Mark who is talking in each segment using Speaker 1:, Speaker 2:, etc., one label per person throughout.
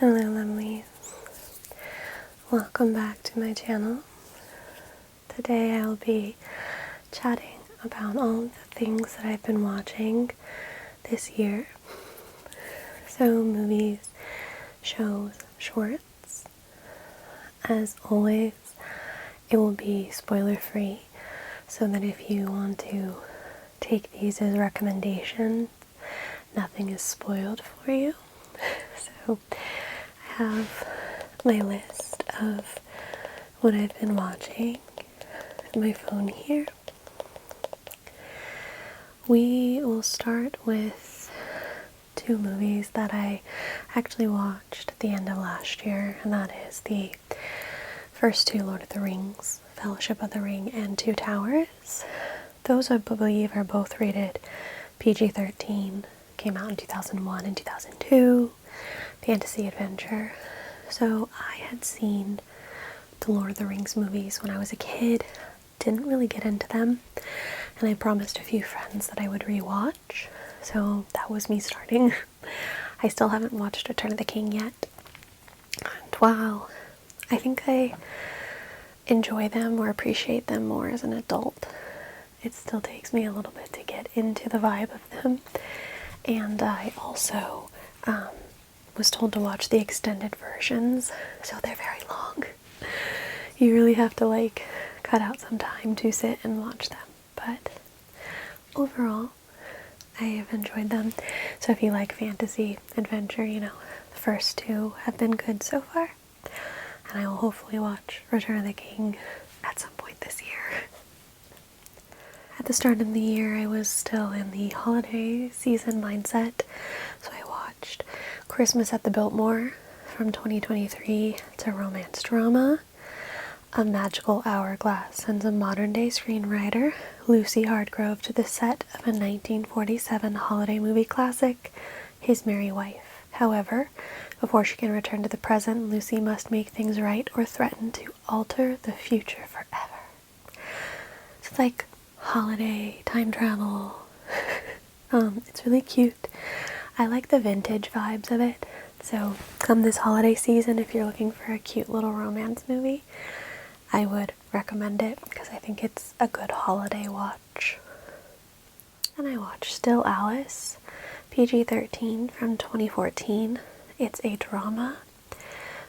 Speaker 1: Hello lovelies, welcome back to my channel. Today I'll be chatting about all the things that I've been watching this year. So movies, shows, shorts. As always, it will be spoiler free, so that if you want to take these as recommendations, nothing is spoiled for you. So I have my list of what I've been watching on my phone here. We will start with two movies that I actually watched at the end of last year, and that is the first two Lord of the Rings, Fellowship of the Ring and Two Towers. Those I believe are both rated PG-13, came out in 2001 and 2002, fantasy adventure. So I had seen the Lord of the Rings movies when I was a kid, didn't really get into them, and I promised a few friends that I would rewatch, so that was me starting. I still haven't watched Return of the King yet, and while I think I enjoy them or appreciate them more as an adult, it still takes me a little bit to get into the vibe of them. And I also was told to watch the extended versions, so they're very long. You really have to cut out some time to sit and watch them, but overall I have enjoyed them. So if you like fantasy adventure, the first two have been good so far, and I will hopefully watch Return of the King at some point this year. At the start of the year, I was still in the holiday season mindset, so I watched Christmas at the Biltmore from 2023. It's a romance drama. A magical hourglass sends a modern-day screenwriter, Lucy Hardgrove, to the set of a 1947 holiday movie classic, His Merry Wife. However, before she can return to the present, Lucy must make things right or threaten to alter the future forever. So it's like holiday, time travel. It's really cute. I like the vintage vibes of it. So come this holiday season, if you're looking for a cute little romance movie, I would recommend it because I think it's a good holiday watch. And I watched Still Alice, PG-13 from 2014. It's a drama.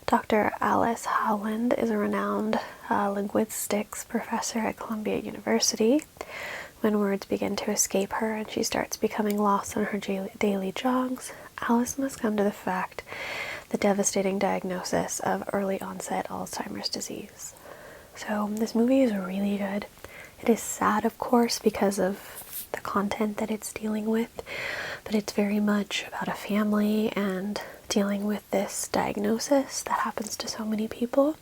Speaker 1: Dr. Alice Howland is a renowned linguistics professor at Columbia University. When words begin to escape her and she starts becoming lost on her daily jogs, Alice must come to the devastating diagnosis of early onset Alzheimer's disease. So this movie is really good. It is sad, of course, because of the content that it's dealing with, but it's very much about a family and dealing with this diagnosis that happens to so many people.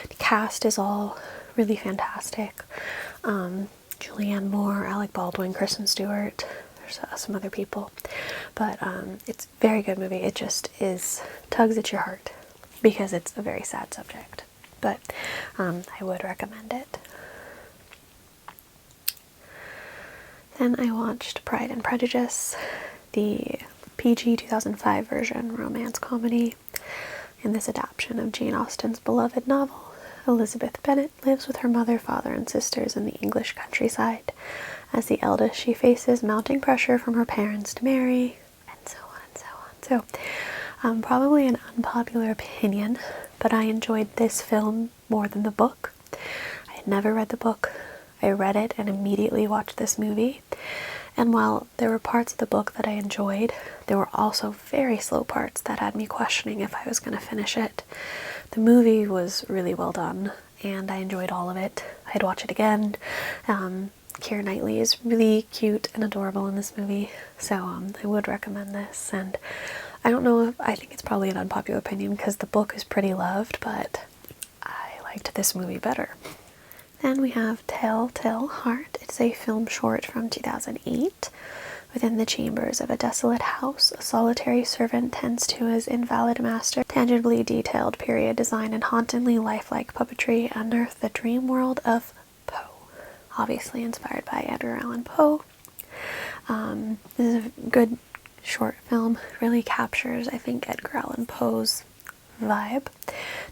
Speaker 1: The cast is all really fantastic. Julianne Moore, Alec Baldwin, Kristen Stewart, there's some other people, but it's a very good movie. It just tugs at your heart because it's a very sad subject, but I would recommend it. Then I watched Pride and Prejudice, the PG 2005 version romance comedy. In this adaptation of Jane Austen's beloved novel, Elizabeth Bennet lives with her mother, father, and sisters in the English countryside. As the eldest, she faces mounting pressure from her parents to marry, and so on and so on. So, probably an unpopular opinion, but I enjoyed this film more than the book. I had never read the book. I read it and immediately watched this movie. And while there were parts of the book that I enjoyed, there were also very slow parts that had me questioning if I was going to finish it. The movie was really well done, and I enjoyed all of it. I'd watch it again. Keira Knightley is really cute and adorable in this movie, so I would recommend this. And I don't know I think it's probably an unpopular opinion because the book is pretty loved, but I liked this movie better. Then we have Telltale Heart. It's a film short from 2008. Within the chambers of a desolate house, a solitary servant tends to his invalid master. Tangibly detailed period design and hauntingly lifelike puppetry unearth the dream world of Poe. Obviously inspired by Edgar Allan Poe. This is a good short film. It really captures, I think, Edgar Allan Poe's vibe.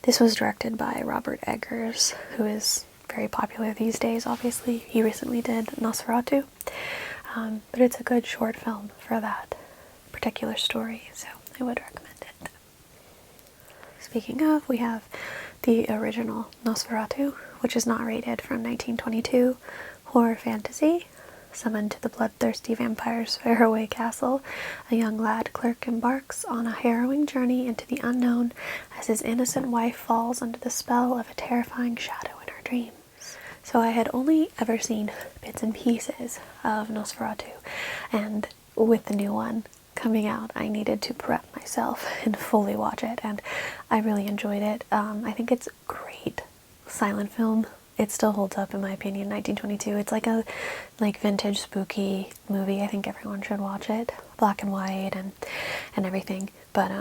Speaker 1: This was directed by Robert Eggers, who is very popular these days, obviously. He recently did Nosferatu. But it's a good short film for that particular story, so I would recommend it. Speaking of, we have the original Nosferatu, which is not rated, from 1922, horror fantasy. Summoned to the bloodthirsty vampire's faraway castle, a young lad clerk embarks on a harrowing journey into the unknown as his innocent wife falls under the spell of a terrifying shadow in her dreams. So I had only ever seen bits and pieces of Nosferatu, and with the new one coming out, I needed to prep myself and fully watch it, and I really enjoyed it. I think it's a great silent film. It still holds up in my opinion. 1922. It's like a vintage spooky movie. I think everyone should watch it. Black and white and everything. But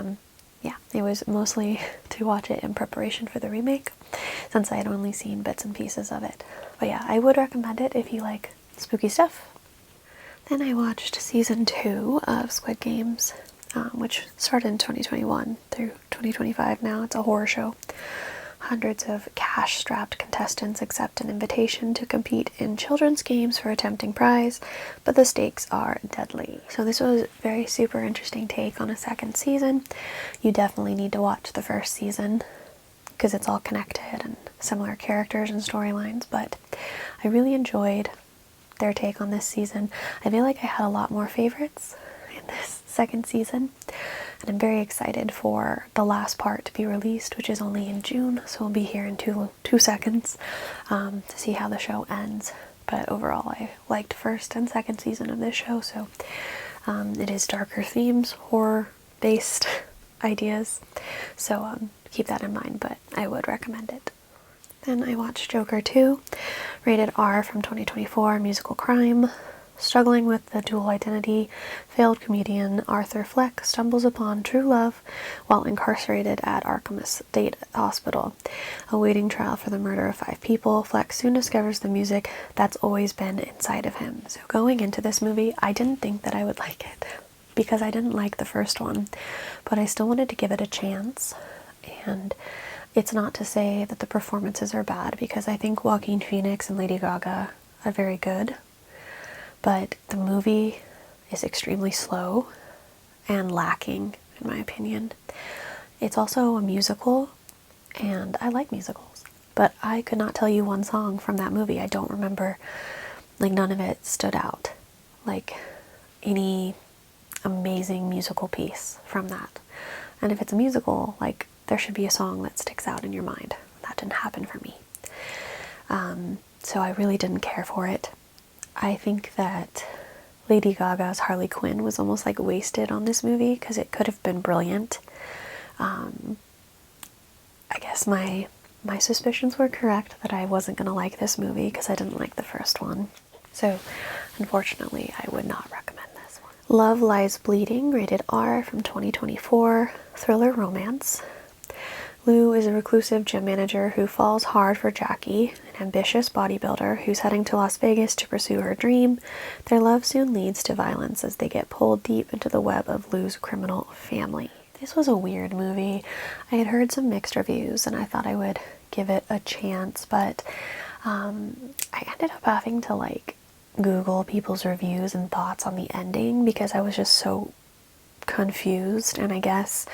Speaker 1: yeah, it was mostly to watch it in preparation for the remake, since I had only seen bits and pieces of it. But yeah, I would recommend it if you like spooky stuff. Then I watched season 2 of Squid Games, which started in 2021 through 2025 now. It's a horror show. Hundreds of cash-strapped contestants accept an invitation to compete in children's games for a tempting prize, but the stakes are deadly. So this was a very super interesting take on a second season. You definitely need to watch the first season because it's all connected and similar characters and storylines, but I really enjoyed their take on this season. I feel like I had a lot more favorites in this second season, and I'm very excited for the last part to be released, which is only in June, so we'll be here in two seconds to see how the show ends. But overall, I liked first and second season of this show, so it is darker themes, horror-based ideas, so keep that in mind, but I would recommend it. Then I watched Joker 2, rated R, from 2024, musical crime. Struggling with the dual identity, failed comedian Arthur Fleck stumbles upon true love while incarcerated at Arkham State Hospital. Awaiting trial for the murder of 5 people, Fleck soon discovers the music that's always been inside of him. So going into this movie, I didn't think that I would like it, because I didn't like the first one, but I still wanted to give it a chance. And it's not to say that the performances are bad, because I think Joaquin Phoenix and Lady Gaga are very good. But the movie is extremely slow and lacking, in my opinion. It's also a musical, and I like musicals, but I could not tell you one song from that movie. I don't remember, none of it stood out, any amazing musical piece from that. And if it's a musical, there should be a song that sticks out in your mind. That didn't happen for me. So I really didn't care for it. I think that Lady Gaga's Harley Quinn was almost wasted on this movie, because it could have been brilliant. I guess my suspicions were correct that I wasn't going to like this movie because I didn't like the first one. So unfortunately, I would not recommend this one. Love Lies Bleeding, rated R, from 2024, thriller romance. Lou is a reclusive gym manager who falls hard for Jackie, an ambitious bodybuilder who's heading to Las Vegas to pursue her dream. Their love soon leads to violence as they get pulled deep into the web of Lou's criminal family. This was a weird movie. I had heard some mixed reviews and I thought I would give it a chance, but I ended up having to Google people's reviews and thoughts on the ending because I was just so confused, and I guess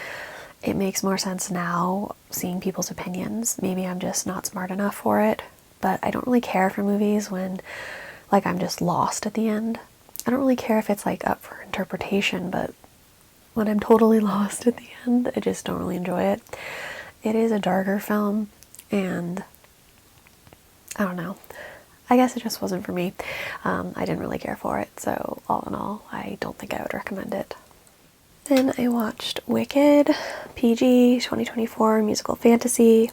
Speaker 1: it makes more sense now seeing people's opinions. Maybe I'm just not smart enough for it, but I don't really care for movies when I'm just lost at the end. I don't really care if it's up for interpretation, but when I'm totally lost at the end, I just don't really enjoy it. It is a darker film, and I don't know. I guess it just wasn't for me. I didn't really care for it, so all in all, I don't think I would recommend it. Then I watched Wicked, PG, 2024, musical fantasy.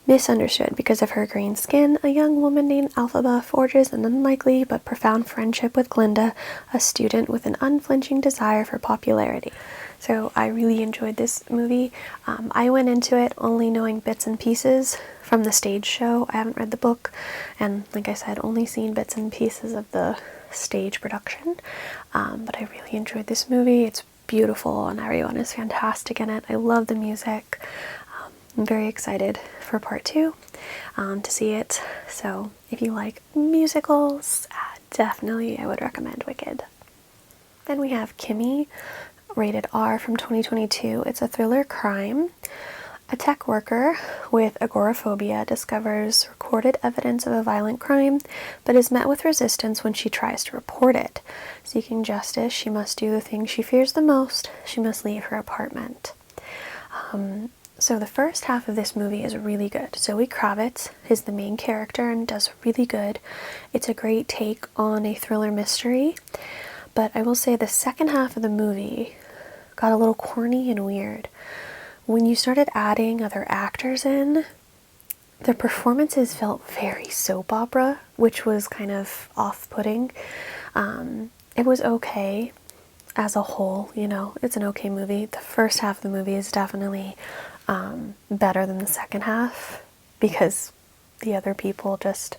Speaker 1: Misunderstood because of her green skin, a young woman named Elphaba forges an unlikely but profound friendship with Glinda, a student with an unflinching desire for popularity. So I really enjoyed this movie. I went into it only knowing bits and pieces from the stage show. I haven't read the book, and like I said, only seen bits and pieces of the stage production. But I really enjoyed this movie. It's beautiful and everyone is fantastic in it. I love the music. I'm very excited for part 2 to see it. So if you like musicals, definitely I would recommend Wicked. Then we have Kimmy, rated R, from 2022. It's a thriller crime. A tech worker with agoraphobia discovers recorded evidence of a violent crime, but is met with resistance when she tries to report it. Seeking justice, she must do the thing she fears the most. She must leave her apartment. So the first half of this movie is really good. Zoe Kravitz is the main character and does really good. It's a great take on a thriller mystery, but I will say the second half of the movie got a little corny and weird. When you started adding other actors in, their performances felt very soap opera, which was kind of off-putting. It was okay as a whole, you know, it's an okay movie. The first half of the movie is definitely better than the second half because the other people just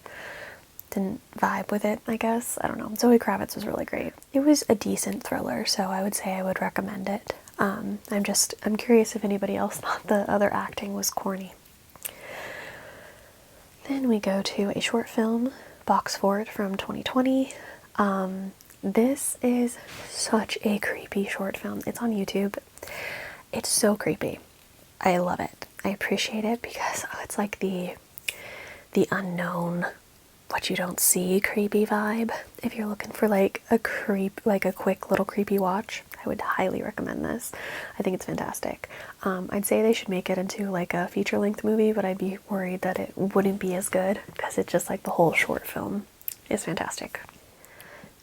Speaker 1: didn't vibe with it, I guess. I don't know. Zoe Kravitz was really great. It was a decent thriller, so I would say I would recommend it. I'm curious if anybody else thought the other acting was corny. Then we go to a short film, Box Fort, from 2020. This is such a creepy short film. It's on YouTube. It's so creepy. I love it. I appreciate it because it's like the unknown, what you don't see creepy vibe. If you're looking for like a quick little creepy watch, I would highly recommend this. I think it's fantastic. I'd say they should make it into like a feature-length movie, but I'd be worried that it wouldn't be as good because it's just like the whole short film is fantastic.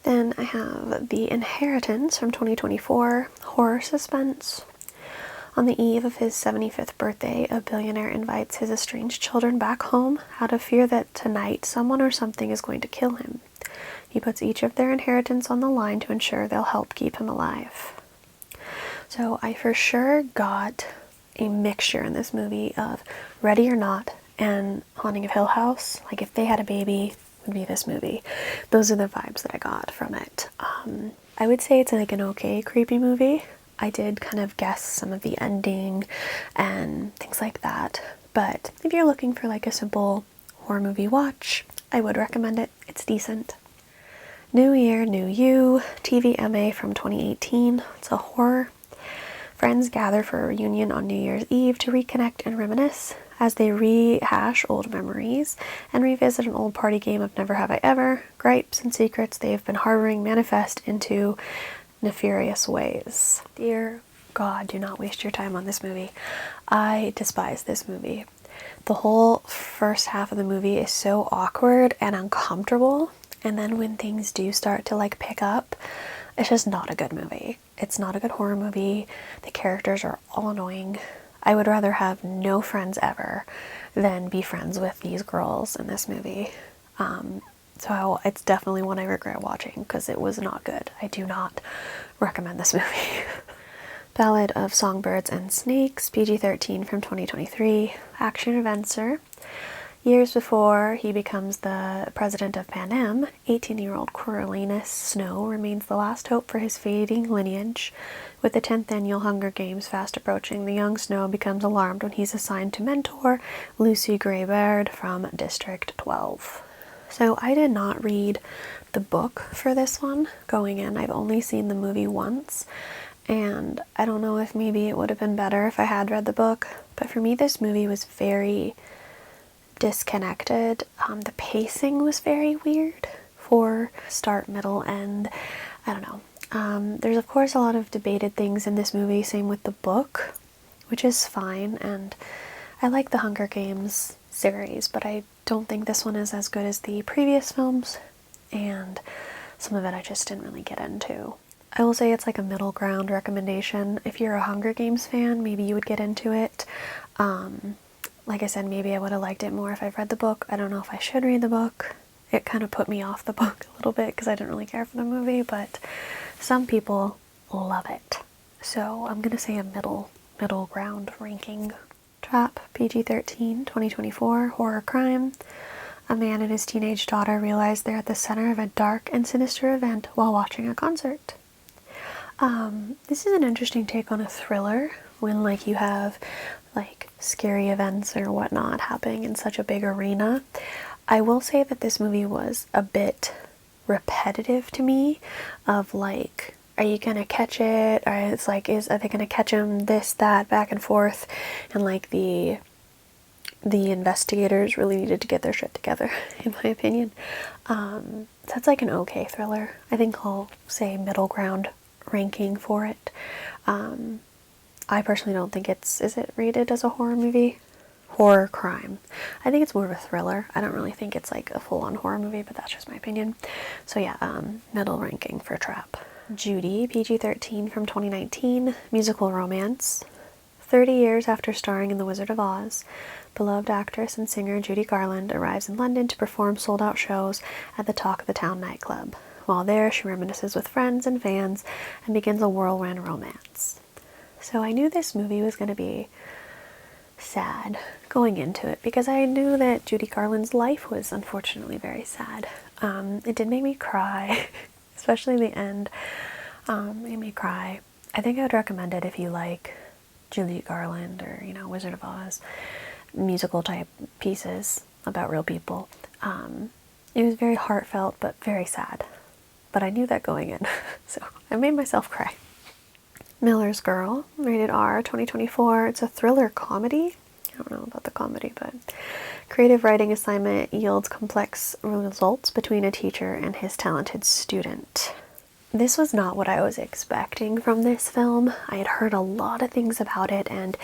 Speaker 1: Then I have The Inheritance from 2024, horror suspense. On the eve of his 75th birthday, a billionaire invites his estranged children back home out of fear that tonight someone or something is going to kill him. He puts each of their inheritance on the line to ensure they'll help keep him alive. So I for sure got a mixture in this movie of Ready or Not and Haunting of Hill House. Like if they had a baby, it would be this movie. Those are the vibes that I got from it. I would say it's like an okay creepy movie. I did kind of guess some of the ending and things like that. But if you're looking for like a simple horror movie watch, I would recommend it. It's decent. New Year, New You, TVMA from 2018. It's a horror. Friends gather for a reunion on New Year's Eve to reconnect and reminisce as they rehash old memories and revisit an old party game of Never Have I Ever. Gripes and secrets they have been harboring manifest into nefarious ways. Dear God, do not waste your time on this movie. I despise this movie. The whole first half of the movie is so awkward and uncomfortable, and then when things do start to like pick up, it's just not a good movie. It's not a good horror movie. The characters are all annoying. I would rather have no friends ever than be friends with these girls in this movie. So it's definitely one I regret watching because it was not good. I do not recommend this movie. Ballad of Songbirds and Snakes, PG-13 from 2023, action adventure. Years before he becomes the president of Pan Am, 18-year-old Coriolanus Snow remains the last hope for his fading lineage. With the 10th annual Hunger Games fast approaching, the young Snow becomes alarmed when he's assigned to mentor Lucy Greybeard from District 12. So I did not read the book for this one going in. I've only seen the movie once, and I don't know if maybe it would have been better if I had read the book, but for me this movie was very disconnected. The pacing was very weird for start, middle, end. I don't know. There's of course a lot of debated things in this movie, same with the book, which is fine, and I like the Hunger Games series, but I don't think this one is as good as the previous films, and some of it I just didn't really get into. I will say it's like a middle ground recommendation. If you're a Hunger Games fan, maybe you would get into it. Like I said, maybe I would have liked it more if I've read the book. I don't know if I should read the book. It kind of put me off the book a little bit because I didn't really care for the movie, but some people love it. So I'm gonna say a middle ground ranking. Trap, PG-13, 2024, horror crime. A man and his teenage daughter realize they're at the center of a dark and sinister event while watching a concert. This is an interesting take on a thriller when like you have like scary events or whatnot happening in such a big arena. I will say that this movie was a bit repetitive to me of like, are you gonna catch it? Or it's like, are they gonna catch him? This, that, back and forth. And like the investigators really needed to get their shit together, in my opinion. That's like an okay thriller. I think I'll say middle ground ranking for it. I personally don't think is it rated as a horror movie? Horror crime. I think it's more of a thriller. I don't really think it's like a full-on horror movie, but that's just my opinion. So yeah, middle ranking for Trap. Judy, PG-13 from 2019, musical romance. 30 years after starring in The Wizard of Oz, beloved actress and singer Judy Garland arrives in London to perform sold-out shows at the Talk of the Town nightclub. While there, she reminisces with friends and fans and begins a whirlwind romance. So I knew this movie was going to be sad going into it because I knew that Judy Garland's life was unfortunately very sad. It did make me cry, especially the end. Made me cry. I think I would recommend it if you like Judy Garland or, you know, Wizard of Oz, musical type pieces about real people. It was very heartfelt but very sad. But I knew that going in, so I made myself cry. Miller's Girl, rated R, 2024. It's a thriller comedy. I don't know about the comedy, but creative writing assignment yields complex results between a teacher and his talented student. This was not what I was expecting from this film. I had heard a lot of things about it and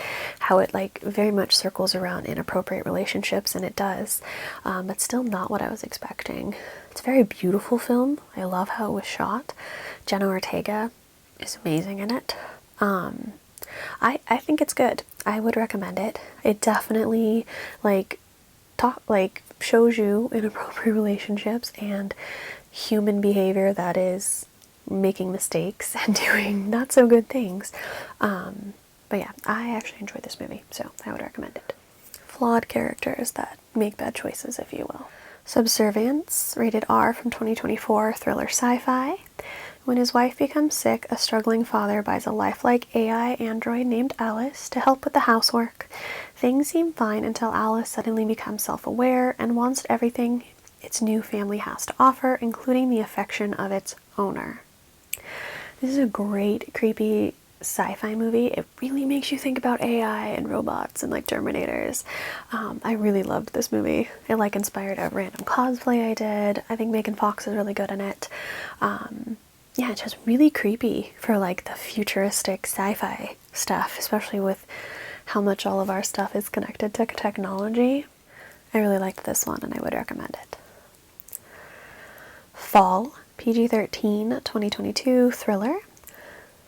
Speaker 1: how it like very much circles around inappropriate relationships, and it does, but still not what I was expecting. It's a very beautiful film. I love how it was shot. Jenna Ortega is amazing in it. I think it's good. I would recommend it. It definitely shows you inappropriate relationships and human behavior that is making mistakes and doing not so good things. But yeah, I actually enjoyed this movie, so I would recommend it. Flawed characters that make bad choices, if you will. Subservience, rated R from 2024, thriller sci-fi. When his wife becomes sick, a struggling father buys a lifelike AI android named Alice to help with the housework. Things seem fine until Alice suddenly becomes self-aware and wants everything its new family has to offer, including the affection of its owner. This is a great, creepy sci-fi movie. It really makes you think about AI and robots and like Terminators. I really loved this movie. It like inspired a random cosplay I did. I think Megan Fox is really good in it. Yeah, it's just really creepy for like the futuristic sci-fi stuff, especially with how much all of our stuff is connected to technology. I really liked this one and I would recommend it. Fall, PG-13, 2022, thriller.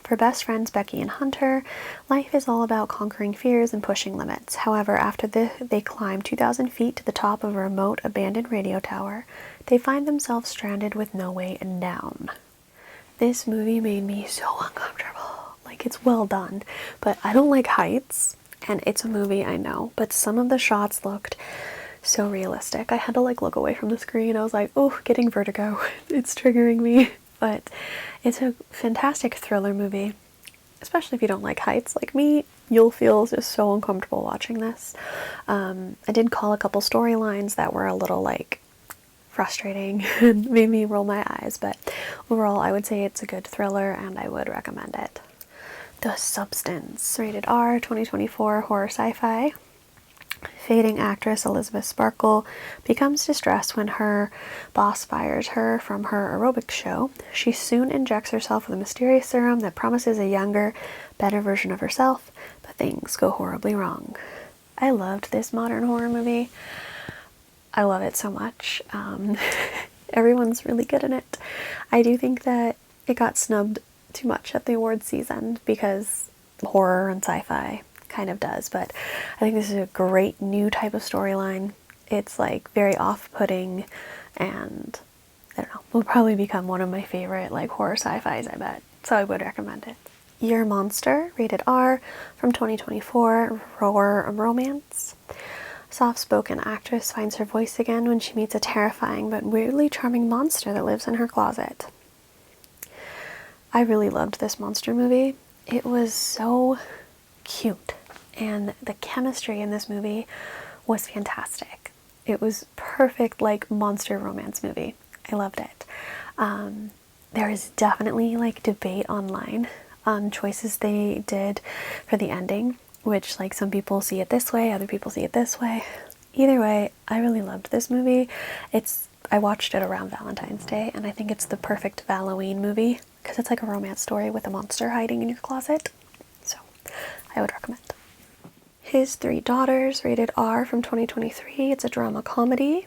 Speaker 1: For best friends Becky and Hunter, life is all about conquering fears and pushing limits. However, after they climb 2,000 feet to the top of a remote abandoned radio tower, they find themselves stranded with no way down. This movie made me so uncomfortable. Like, it's well done, but I don't like heights, and it's a movie, I know, but some of the shots looked so realistic. I had to like look away from the screen. I was like, oh, getting vertigo. It's triggering me. But it's a fantastic thriller movie, especially if you don't like heights like me. You'll feel just so uncomfortable watching this. I did call a couple storylines that were a little like frustrating and made me roll my eyes, but overall I would say it's a good thriller and I would recommend it. The Substance, rated R, 2024, horror sci-fi. Fading actress Elizabeth Sparkle becomes distressed when her boss fires her from her aerobics show. She soon injects herself with a mysterious serum that promises a younger, better version of herself, but things go horribly wrong. I loved this modern horror movie. I love it so much. Everyone's really good in it. I do think that it got snubbed too much at the awards season because horror and sci-fi kind of does, but I think this is a great new type of storyline. It's like very off-putting and I don't know, will probably become one of my favorite like horror sci-fis, I bet. So I would recommend it. Your Monster, rated R, from 2024, horror romance. Soft-spoken actress finds her voice again when she meets a terrifying but weirdly charming monster that lives in her closet. I really loved this monster movie. It was so cute, and the chemistry in this movie was fantastic. It was perfect, like, monster romance movie. I loved it. There is definitely, like, debate online on choices they did for the ending, which, like, some people see it this way, other people see it this way. Either way, I really loved this movie. I watched it around Valentine's Day, and I think it's the perfect Halloween movie because it's like a romance story with a monster hiding in your closet. So, I would recommend. His Three Daughters, rated R, from 2023. It's a drama comedy.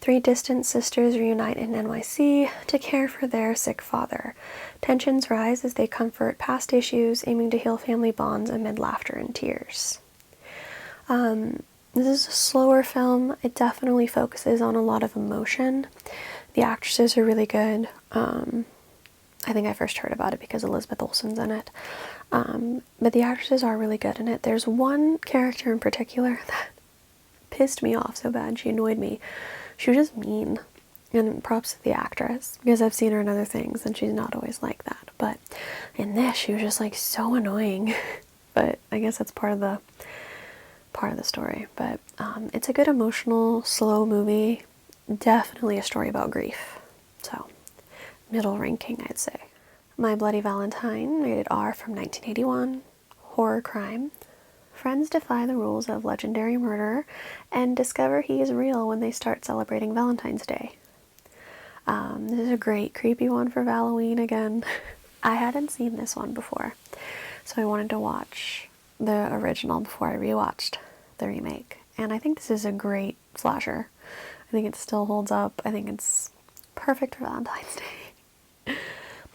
Speaker 1: Three distant sisters reunite in NYC to care for their sick father. Tensions rise as they comfort past issues, aiming to heal family bonds amid laughter and tears. This is a slower film. It definitely focuses on a lot of emotion. The actresses are really good. I think I first heard about it because Elizabeth Olsen's in it. But the actresses are really good in it. There's one character in particular that pissed me off so bad. She annoyed me. She was just mean. And props to the actress, because I've seen her in other things and she's not always like that. But in this, she was just like so annoying. But I guess that's part of the story. But it's a good emotional, slow movie. Definitely a story about grief. So, middle ranking, I'd say. My Bloody Valentine, rated R, from 1981. Horror crime. Friends defy the rules of legendary murderer and discover he is real when they start celebrating Valentine's Day. This is a great creepy one for Halloween again. I hadn't seen this one before, so I wanted to watch the original before I rewatched the remake. And I think this is a great slasher. I think it still holds up. I think it's perfect for Valentine's Day.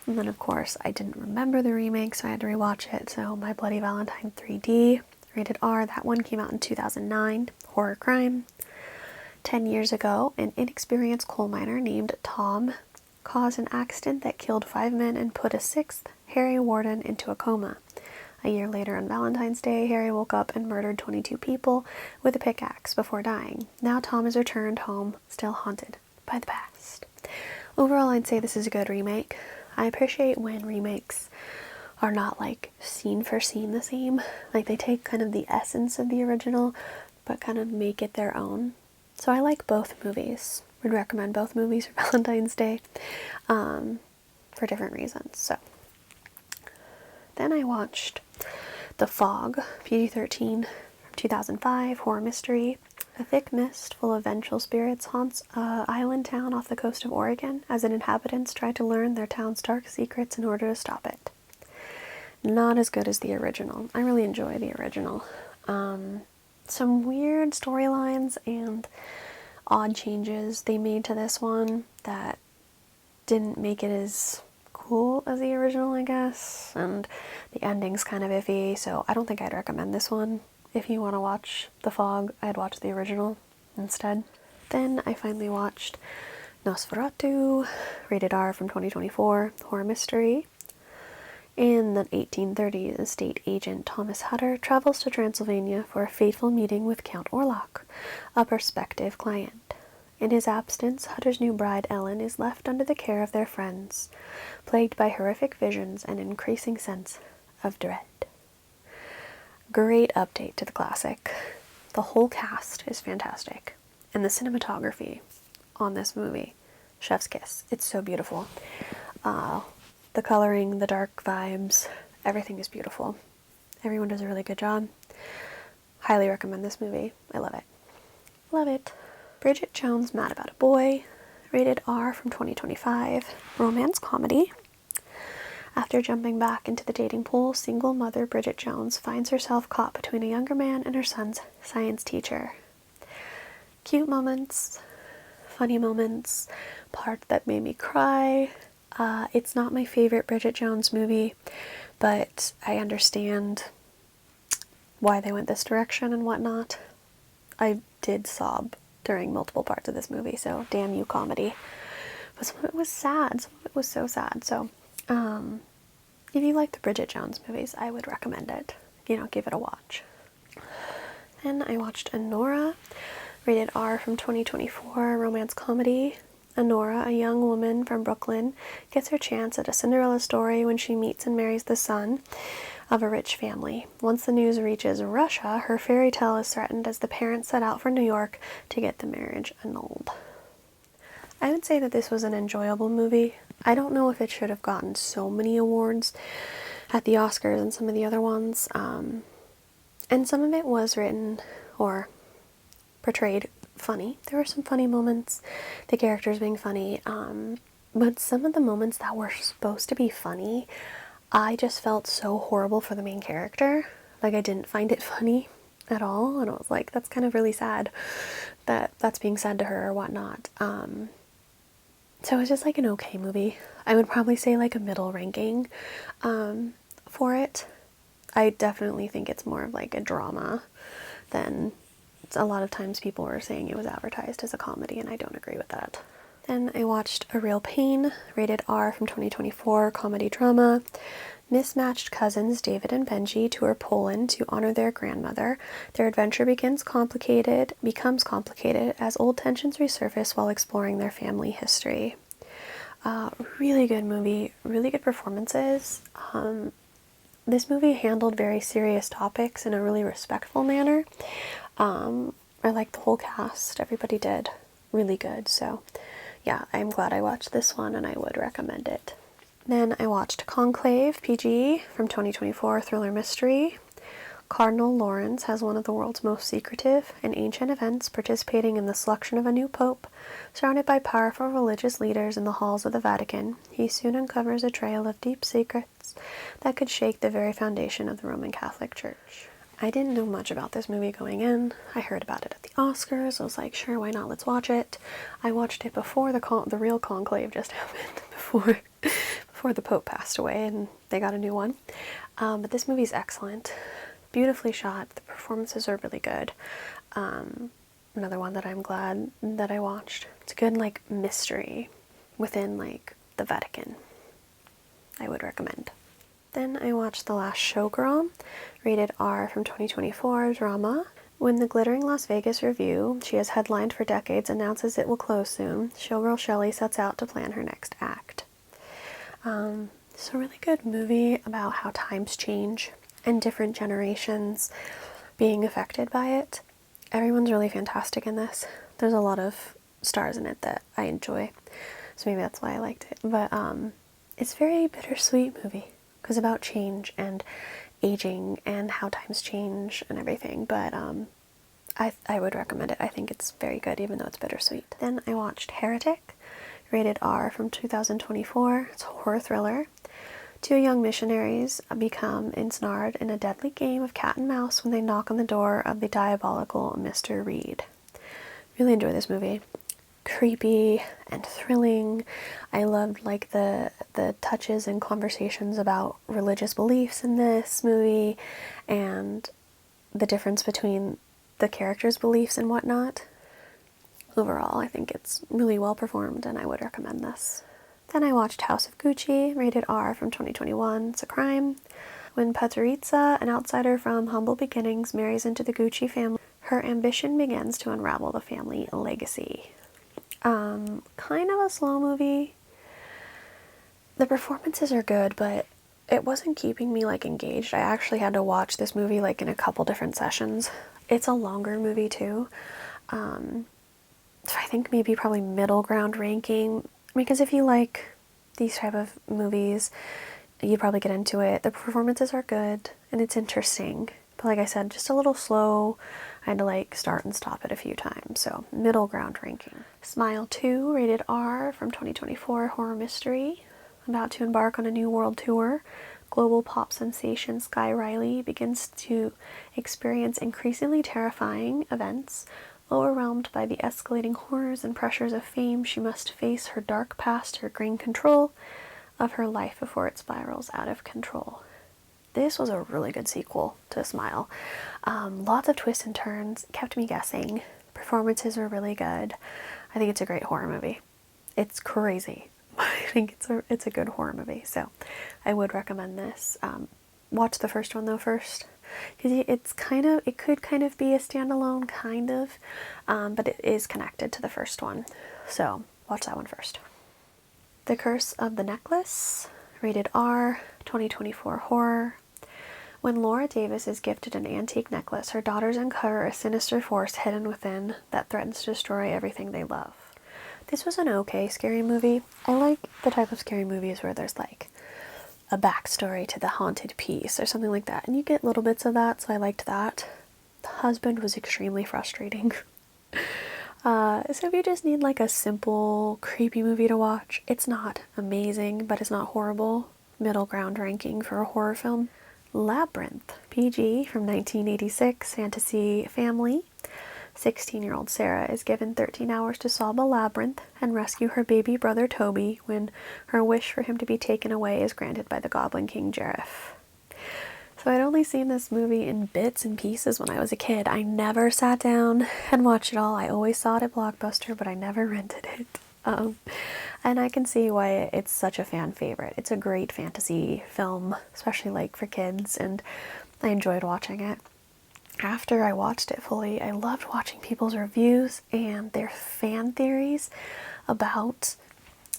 Speaker 1: And then, of course, I didn't remember the remake, so I had to rewatch it. So, My Bloody Valentine 3D, rated R. That one came out in 2009. Horror crime. 10 years ago, an inexperienced coal miner named Tom caused an accident that killed 5 men and put a 6th, Harry Warden, into a coma. A year later, on Valentine's Day, Harry woke up and murdered 22 people with a pickaxe before dying. Now Tom has returned home, still haunted by the past. Overall, I'd say this is a good remake. I appreciate when remakes are not, like, scene for scene the same. Like, they take kind of the essence of the original, but kind of make it their own. So I like both movies. Would recommend both movies for Valentine's Day, for different reasons. So then I watched The Fog, PG-13, from 2005, horror mystery. A thick mist full of vengeful spirits haunts an island town off the coast of Oregon as inhabitants try to learn their town's dark secrets in order to stop it. Not as good as the original. I really enjoy the original. Some weird storylines and odd changes they made to this one that didn't make it as cool as the original, I guess. And the ending's kind of iffy, so I don't think I'd recommend this one. If you want to watch The Fog, I'd watch the original instead. Then I finally watched Nosferatu, rated R, from 2024, horror mystery. In the 1830s, estate agent Thomas Hutter travels to Transylvania for a fateful meeting with Count Orlok, a prospective client. In his absence, Hutter's new bride Ellen is left under the care of their friends, plagued by horrific visions and an increasing sense of dread. Great update to the classic. The whole cast is fantastic, and the cinematography on this movie, chef's kiss. It's so beautiful. The coloring, the dark vibes, everything is beautiful. Everyone does a really good job. Highly recommend this movie. I love it. Love it. Bridget Jones' Mad About a Boy, rated R, from 2025, romance comedy. After jumping back into the dating pool, single mother Bridget Jones finds herself caught between a younger man and her son's science teacher. Cute moments, funny moments, part that made me cry. It's not my favorite Bridget Jones movie, but I understand why they went this direction and whatnot. I did sob during multiple parts of this movie, so damn you, comedy. But some of it was sad. Some of it was so sad. So, if you like the Bridget Jones movies, I would recommend it. Give it a watch. Then I watched Anora, rated R, from 2024, romance comedy. Honora, a young woman from Brooklyn, gets her chance at a Cinderella story when she meets and marries the son of a rich family. Once the news reaches Russia, her fairy tale is threatened as the parents set out for New York to get the marriage annulled. I would say that this was an enjoyable movie. I don't know if it should have gotten so many awards at the Oscars and some of the other ones. And some of it was written or portrayed funny. There were some funny moments, the characters being funny, but some of the moments that were supposed to be funny, I just felt so horrible for the main character. Like, I didn't find it funny at all, and I was like, that's kind of really sad that that's being said to her or whatnot. So it's just like an okay movie. I would probably say like a middle ranking for it. I definitely think it's more of like a drama than a lot of times people were saying it was advertised as a comedy, and I don't agree with that. Then I watched A Real Pain, rated R from 2024, comedy drama. Mismatched cousins David and Benji tour Poland to honor their grandmother. Their adventure becomes complicated as old tensions resurface while exploring their family history. Really good movie, really good performances. This movie handled very serious topics in a really respectful manner. I liked the whole cast. Everybody did really good. So yeah, I'm glad I watched this one, and I would recommend it. Then I watched Conclave, PG, from 2024, thriller mystery. Cardinal Lawrence has one of the world's most secretive and ancient events, participating in the selection of a new pope. Surrounded by powerful religious leaders in the halls of the Vatican, he soon uncovers a trail of deep secrets that could shake the very foundation of the Roman Catholic Church. I didn't know much about this movie going in. I heard about it at the Oscars. I was like, sure, why not? Let's watch it. I watched it before the real conclave just happened, before the Pope passed away and they got a new one. But this movie's excellent. Beautifully shot. The performances are really good. Another one that I'm glad that I watched. It's a good, like, mystery within, like, the Vatican. I would recommend. Then I watched The Last Showgirl, rated R from 2024, drama. When the glittering Las Vegas review she has headlined for decades announces it will close soon, showgirl Shelley sets out to plan her next act. It's a really good movie about how times change and different generations being affected by it. Everyone's really fantastic in this. There's a lot of stars in it that I enjoy, so maybe that's why I liked it. But it's a very bittersweet movie because about change and aging and how times change and everything. But I would recommend it. I think it's very good, even though it's bittersweet. Then I watched Heretic, rated R from 2024. It's a horror thriller. Two young missionaries become ensnared in a deadly game of cat and mouse when they knock on the door of the diabolical Mr. Reed. Really enjoy this movie. Creepy and thrilling. I loved like the touches and conversations about religious beliefs in this movie and the difference between the characters' beliefs and whatnot. Overall, I think it's really well performed and I would recommend this. Then I watched House of Gucci, rated R from 2021. It's a crime. When Patrizia, an outsider from humble beginnings, marries into the Gucci family, her ambition begins to unravel the family legacy. Kind of a slow movie. The performances are good, but it wasn't keeping me like engaged. I actually had to watch this movie like in a couple different sessions. It's a longer movie too. So I think maybe probably middle ground ranking, because if you like these type of movies, you probably get into it. The performances are good and it's interesting, but like I said, just a little slow. I had to like start and stop it a few times, so middle ground ranking. Smile 2, rated R from 2024, horror mystery. About to embark on a new world tour, global pop sensation Sky Riley begins to experience increasingly terrifying events. Overwhelmed by the escalating horrors and pressures of fame, she must face her dark past to regain control of her life before it spirals out of control. This was a really good sequel to Smile. Lots of twists and turns, kept me guessing. Performances were really good. I think it's a great horror movie. It's crazy. I think it's a good horror movie, so I would recommend this. Watch the first one though first, because it could kind of be a standalone, kind of, but it is connected to the first one. So watch that one first. The Curse of the Necklace, rated R, 2024 horror. When Laura Davis is gifted an antique necklace, her daughters uncover a sinister force hidden within that threatens to destroy everything they love. This was an okay scary movie. I like the type of scary movies where there's like a backstory to the haunted piece or something like that, and you get little bits of that, so I liked that. The husband was extremely frustrating. So if you just need like a simple creepy movie to watch, it's not amazing, but it's not horrible. Middle ground ranking for a horror film. Labyrinth, PG, from 1986, fantasy family. 16-year-old Sarah is given 13 hours to solve a labyrinth and rescue her baby brother Toby when her wish for him to be taken away is granted by the Goblin King Jareth. So I'd only seen this movie in bits and pieces when I was a kid. I never sat down and watched it all. I always saw it at Blockbuster, but I never rented it. And I can see why it's such a fan favorite. It's a great fantasy film, especially like for kids, and I enjoyed watching it. After I watched it fully, I loved watching people's reviews and their fan theories about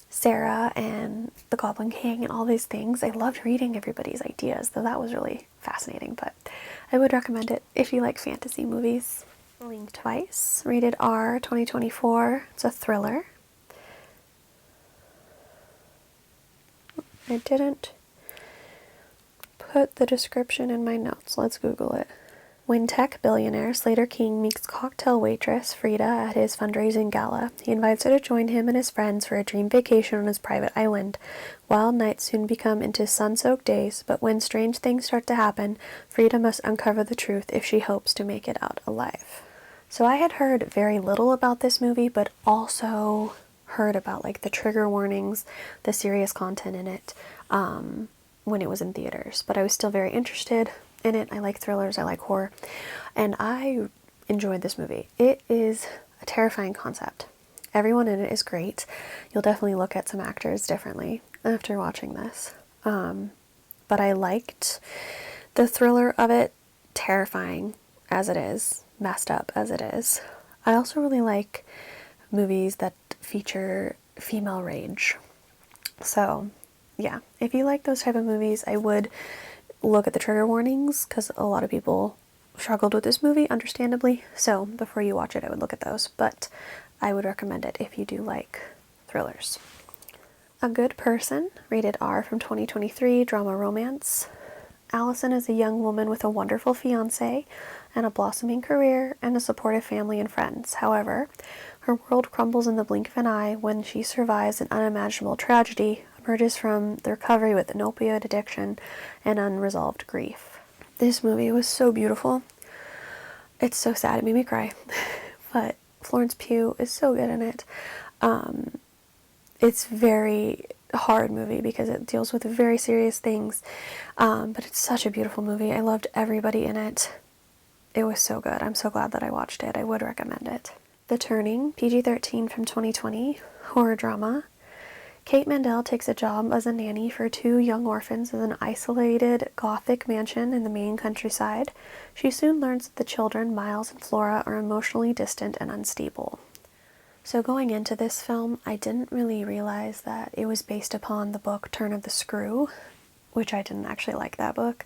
Speaker 1: Sarah and the Goblin King and all these things. I loved reading everybody's ideas, though that was really fascinating, but I would recommend it if you like fantasy movies. Blink Twice, rated R, 2024. It's a thriller. I didn't put the description in my notes. Let's Google it. When tech billionaire Slater King meets cocktail waitress Frida at his fundraising gala, he invites her to join him and his friends for a dream vacation on his private island. Wild nights soon become into sun-soaked days, but when strange things start to happen, Frida must uncover the truth if she hopes to make it out alive. So I had heard very little about this movie, but also heard about like the trigger warnings, the serious content in it, when it was in theaters. But I was still very interested in it. I like thrillers, I like horror, and I enjoyed this movie. It is a terrifying concept. Everyone in it is great. You'll definitely look at some actors differently after watching this. But I liked the thriller of it, terrifying as it is, messed up as it is. I also really like movies that feature female rage. So yeah, if you like those type of movies, I would look at the trigger warnings, because a lot of people struggled with this movie, understandably. So before you watch it, I would look at those, but I would recommend it if you do like thrillers. A Good Person, rated R, from 2023, drama romance. Allison is a young woman with a wonderful fiancé and a blossoming career and a supportive family and friends. However, her world crumbles in the blink of an eye when she survives an unimaginable tragedy, emerges from the recovery with an opioid addiction and unresolved grief. This movie was so beautiful. It's so sad, it made me cry. But Florence Pugh is so good in it. It's very hard movie because it deals with very serious things, but it's such a beautiful movie. I loved everybody in it. It was so good. I'm so glad that I watched it. I would recommend it. The Turning, PG-13, from 2020, horror drama. Kate Mandel takes a job as a nanny for two young orphans in an isolated Gothic mansion in the Maine countryside. She soon learns that the children, Miles and Flora, are emotionally distant and unstable. So going into this film, I didn't really realize that it was based upon the book Turn of the Screw, which I didn't actually like that book.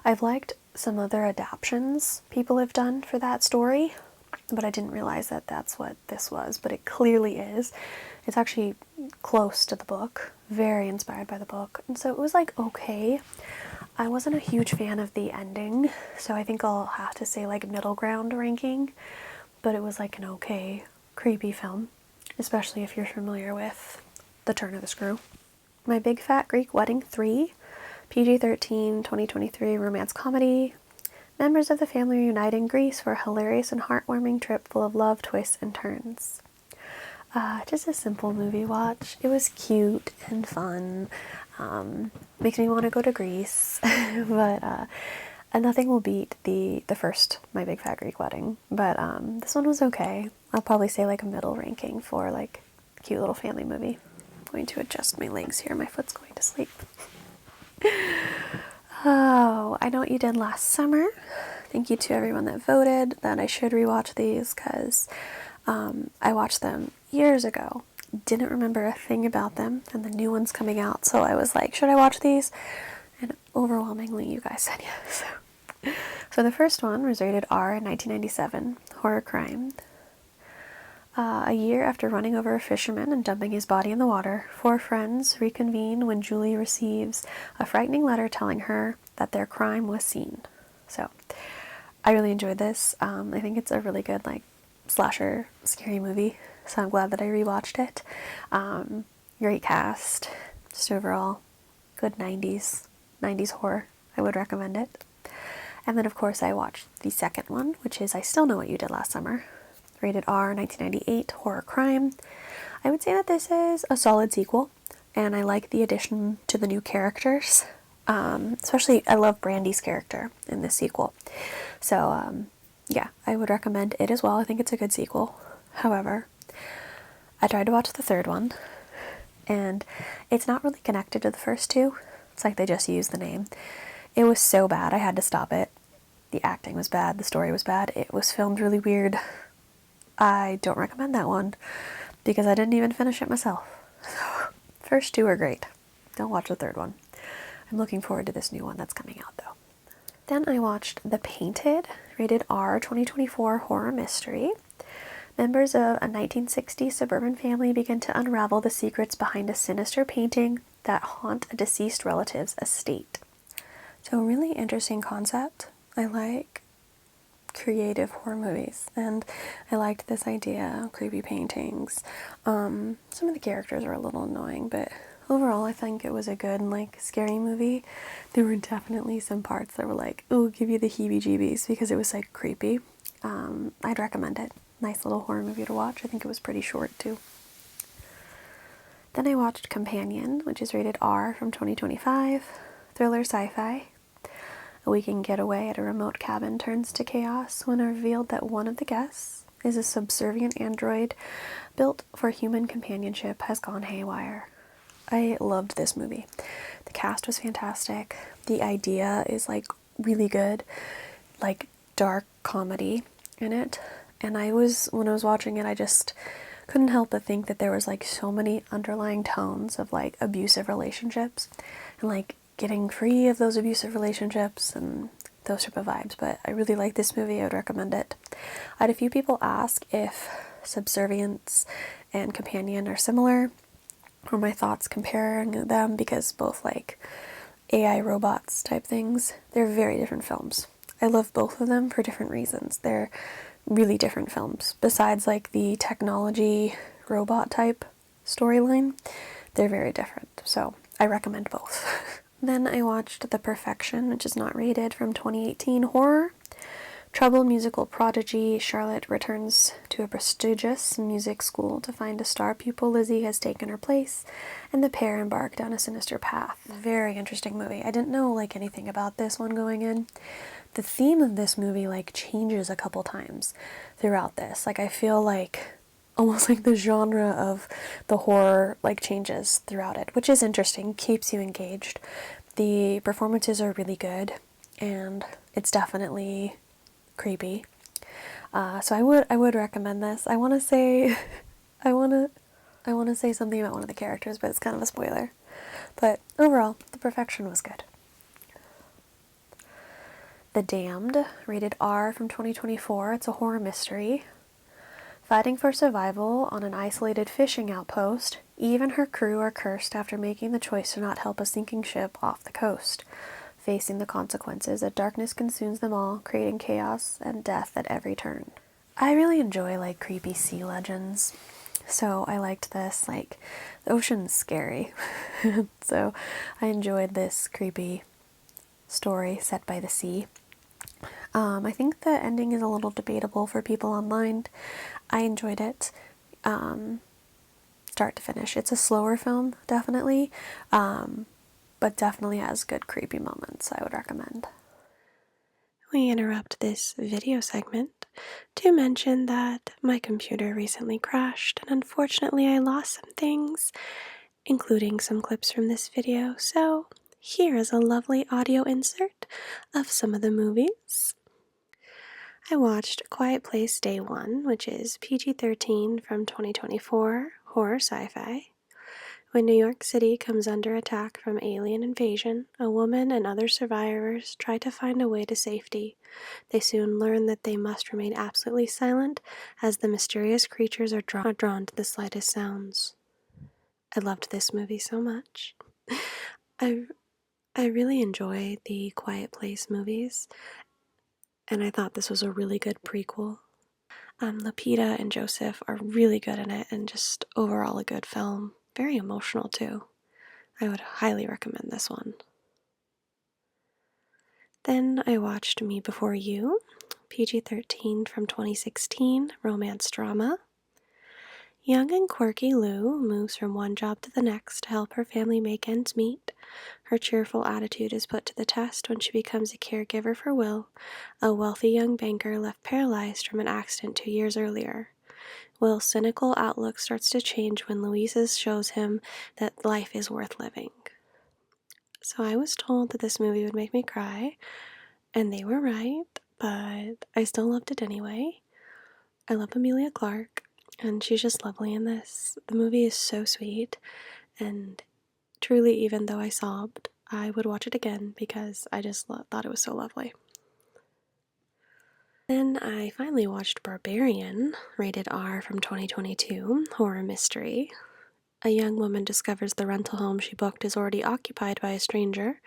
Speaker 1: I've liked some other adaptations people have done for that story, but I didn't realize that that's what this was, but it clearly is. It's actually close to the book, very inspired by the book, and so it was like okay. I wasn't a huge fan of the ending, so I think I'll have to say like middle ground ranking, but it was like an okay creepy film, especially if you're familiar with The Turn of the Screw. My Big Fat Greek Wedding 3, PG-13, 2023 romance comedy. Members of the family reunite in Greece for a hilarious and heartwarming trip full of love, twists, and turns. Just a simple movie watch. It was cute and fun. Makes me want to go to Greece, but nothing will beat the first My Big Fat Greek Wedding. But this one was okay. I'll probably say like a middle ranking for like a cute little family movie. I'm going to adjust my legs here. My foot's going to sleep. Oh, I Know What You Did Last Summer. Thank you to everyone that voted that I should rewatch these, because I watched them years ago didn't remember a thing about them, and the new one's coming out, so I was like, should I watch these? And overwhelmingly, you guys said yes. So the first one was rated R in 1997, horror crime. A year after running over a fisherman and dumping his body in the water, four friends reconvene when Julie receives a frightening letter telling her that their crime was seen. So, I really enjoyed this. I think it's a really good, like, slasher, scary movie, so I'm glad that I rewatched it. Great cast, just overall, good 90s horror. I would recommend it. And then, of course, I watched the second one, which is I Still Know What You Did Last Summer. Rated R, 1998, horror crime. I would say that this is a solid sequel, and I like the addition to the new characters. Especially, I love Brandy's character in this sequel. So, yeah, I would recommend it as well. I think it's a good sequel. However, I tried to watch the third one, and it's not really connected to the first two. It's like they just used the name. It was so bad, I had to stop it. The acting was bad, the story was bad, it was filmed really weird. I don't recommend that one because I didn't even finish it myself. So, first two are great. Don't watch the third one. I'm looking forward to this new one that's coming out though. Then I watched The Painted, rated R, 2024 horror mystery. Members of a 1960s suburban family begin to unravel the secrets behind a sinister painting that haunt a deceased relative's estate. So, really interesting concept. I like creative horror movies, and I liked this idea of creepy paintings. Some of the characters are a little annoying, but overall I think it was a good, like, scary movie. There were definitely some parts that were like, oh, give you the heebie-jeebies because it was like creepy. I'd recommend it. Nice little horror movie to watch. I think it was pretty short too. Then I watched Companion, which is rated R, from 2025, thriller sci-fi. A weekend getaway at a remote cabin turns to chaos when revealed that one of the guests is a subservient android built for human companionship has gone haywire. I loved this movie. The cast was fantastic. The idea is, like, really good, like, dark comedy in it. And when I was watching it, I just couldn't help but think that there was, like, so many underlying tones of, like, abusive relationships and, like, getting free of those abusive relationships and those type of vibes. But I really like this movie. I would recommend it. I had a few people ask if Subservience and Companion are similar, or my thoughts comparing them, because both, like, AI robots type things. They're very different films. I love both of them for different reasons. They're really different films. Besides, like, the technology robot type storyline, they're very different. So I recommend both. Then I watched The Perfection, which is not rated, from 2018 horror. Troubled musical prodigy Charlotte returns to a prestigious music school to find a star pupil Lizzie has taken her place, and the pair embark down a sinister path. Very interesting movie. I didn't know, like, anything about this one going in. The theme of this movie, like, changes a couple times throughout this. Like, I feel like almost like the genre of the horror, like, changes throughout it, which is interesting, keeps you engaged. The performances are really good, and it's definitely creepy. So I would recommend this. I want to say something about one of the characters, but it's kind of a spoiler. But overall, The Perfection was good. The Damned, rated R, from 2024. It's a horror mystery. Fighting for survival on an isolated fishing outpost, Eve and her crew are cursed after making the choice to not help a sinking ship off the coast. Facing the consequences, a darkness consumes them all, creating chaos and death at every turn. I really enjoy, like, creepy sea legends, so I liked this. Like, the ocean's scary, so I enjoyed this creepy story set by the sea. I think the ending is a little debatable for people online. I enjoyed it, start to finish. It's a slower film, definitely, but definitely has good creepy moments. I would recommend. We interrupt this video segment to mention that my computer recently crashed, and unfortunately I lost some things, including some clips from this video, so here is a lovely audio insert of some of the movies. I watched Quiet Place Day 1, which is PG-13 from 2024, horror sci-fi. When New York City comes under attack from alien invasion, a woman and other survivors try to find a way to safety. They soon learn that they must remain absolutely silent as the mysterious creatures are drawn to the slightest sounds. I loved this movie so much. I really enjoy the Quiet Place movies, and I thought this was a really good prequel. Lupita and Joseph are really good in it, and just overall a good film. Very emotional too. I would highly recommend this one. Then I watched Me Before You, PG-13 from 2016, romance drama. Young and quirky Lou moves from one job to the next to help her family make ends meet. Her cheerful attitude is put to the test when she becomes a caregiver for Will, a wealthy young banker left paralyzed from an accident 2 years earlier. Will's cynical outlook starts to change when Louisa shows him that life is worth living. So I was told that this movie would make me cry, and they were right, but I still loved it anyway. I love Emilia Clarke, and she's just lovely in this. The movie is so sweet, and truly, even though I sobbed, I would watch it again because I just thought it was so lovely. Then I finally watched Barbarian, rated R from 2022, horror mystery. A young woman discovers the rental home she booked is already occupied by a stranger.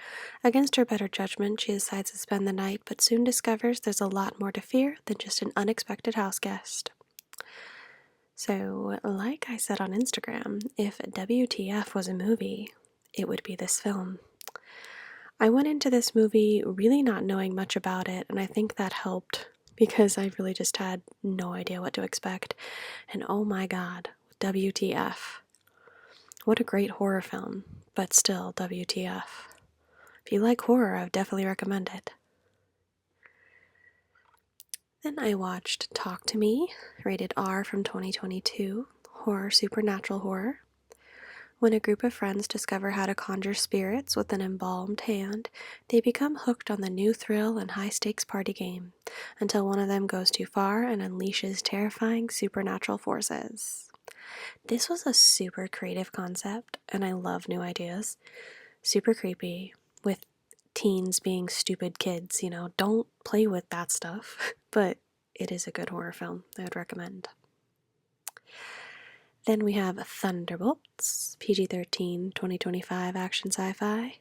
Speaker 1: Against her better judgment, she decides to spend the night, but soon discovers there's a lot more to fear than just an unexpected house guest. So, like I said on Instagram, if WTF was a movie, it would be this film. I went into this movie really not knowing much about it, and I think that helped because I really just had no idea what to expect. And oh my god, WTF. What a great horror film, but still WTF. If you like horror, I would definitely recommend it. Then I watched Talk to Me, rated R from 2022, horror supernatural horror. When a group of friends discover how to conjure spirits with an embalmed hand, they become hooked on the new thrill and high-stakes party game, until one of them goes too far and unleashes terrifying supernatural forces. This was a super creative concept, and I love new ideas. Super creepy, with teens being stupid kids, don't play with that stuff, but it is a good horror film I would recommend. Then we have Thunderbolts, PG-13, 2025 action sci-fi.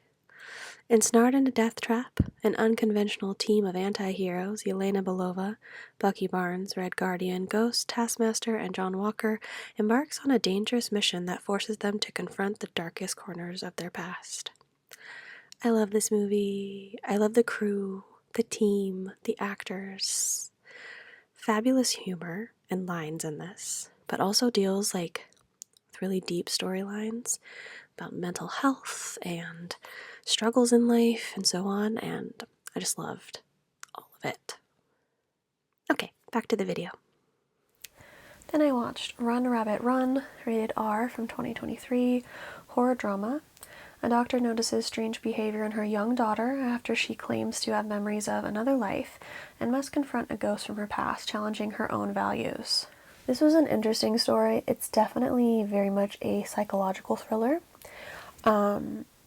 Speaker 1: Ensnared in a death trap, an unconventional team of anti-heroes, Yelena Belova, Bucky Barnes, Red Guardian, Ghost, Taskmaster, and John Walker, embarks on a dangerous mission that forces them to confront the darkest corners of their past. I love this movie. I love the crew, the team, the actors. Fabulous humor and lines in this, but also deals with really deep storylines about mental health and struggles in life and so on, and I just loved all of it. Okay, back to the video. Then I watched Run Rabbit Run, rated R from 2023, horror drama. A doctor notices strange behavior in her young daughter after she claims to have memories of another life and must confront a ghost from her past, challenging her own values. This was an interesting story. It's definitely very much a psychological thriller.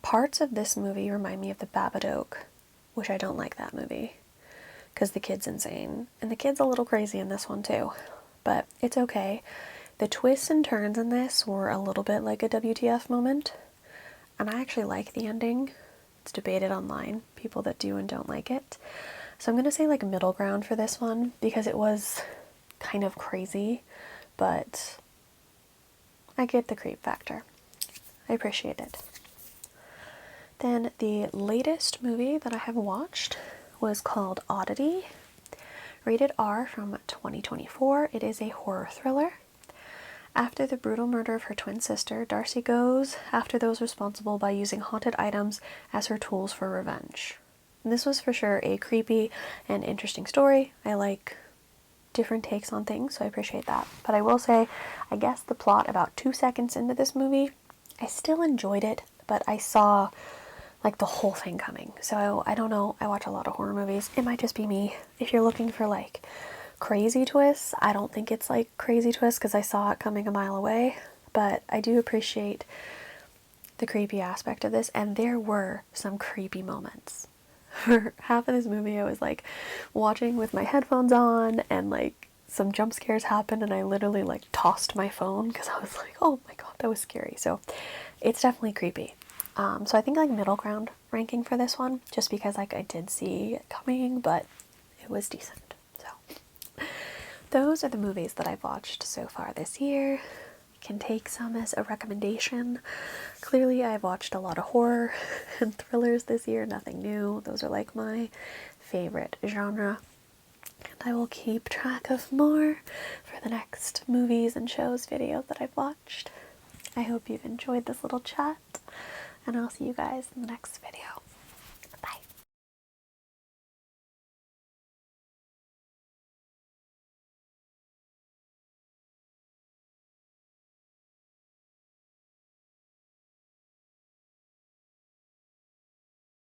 Speaker 1: Parts of this movie remind me of The Babadook, which I don't like that movie because the kid's insane. And the kid's a little crazy in this one too, but it's okay. The twists and turns in this were a little bit like a WTF moment, and I actually like the ending. It's debated online, people that do and don't like it. So I'm going to say middle ground for this one because it was kind of crazy, but I get the creep factor. I appreciate it. Then the latest movie that I have watched was called Oddity, rated R from 2024. It is a horror thriller. After the brutal murder of her twin sister, Darcy goes after those responsible by using haunted items as her tools for revenge. And this was for sure a creepy and interesting story. I like different takes on things, so I appreciate that. But I will say, I guess the plot about 2 seconds into this movie, I still enjoyed it, but I saw the whole thing coming. So I don't know, I watch a lot of horror movies. It might just be me. If you're looking for crazy twists, I don't think it's crazy twists because I saw it coming a mile away. but I do appreciate the creepy aspect of this, and there were some creepy moments. For half of this movie I was like watching with my headphones on, and like some jump scares happened and I literally like tossed my phone because I was like, oh my god, that was scary. So it's definitely creepy. So I think like middle ground ranking for this one, just because like I did see it coming, but it was decent. So those are the movies that I've watched so far this year. Can take some as a recommendation. Clearly I've watched a lot of horror and thrillers this year, nothing new. Those are like my favorite genre. And I will keep track of more for the next movies and shows video that I've watched. I hope you've enjoyed this little chat, and I'll see you guys in the next video.